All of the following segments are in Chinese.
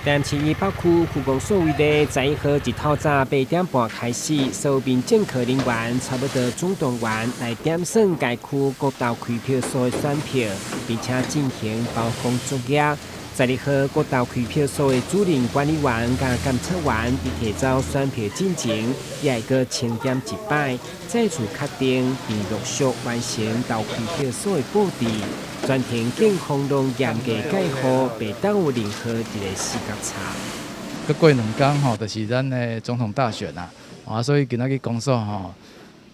淡青一北区区公所位地11号一透早8点半开始，所有民政科人员差不多总动员来点算该区各投开票所的选票，并且进行包封作业。12号各投开票所的主任管理员甲监测员已提早选票进程，也会个清点一摆，再次确定并陆续完成投开票所的布置。全庭警方拢严格戒护，袂当有任何一个死角差。佮过2天吼，就是咱的总统大选所以今仔日公所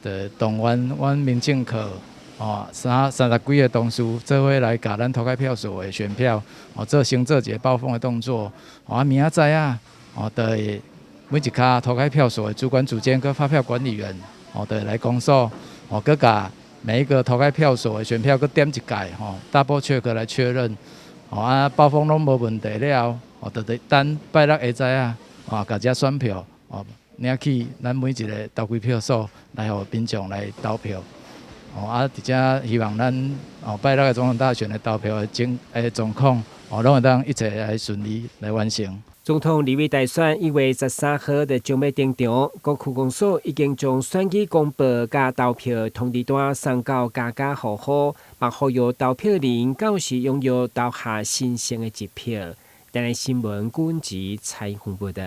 就动员阮民政科30几个同事做伙来甲咱投开票所的选票做一个包封的动作。明仔载就会每一卡投开票所的主管主监佮发票管理员就会来公所佮甲每一个投开票所的选票佮点一届double check 来确认包封拢无问题了就等拜六下晝甲遮选票领去咱每一个投开票所来互民众来投票。而且希望咱拜六的总统大选的投票的状况拢会当一切来顺利来完成。总统立委大选1月13号就将要登场，各区公所已经将选举公报甲投票通知单送到家家户户，也呼吁投票人到时踊跃投下新鲜的一票。台湾新闻顾文吉采访报道。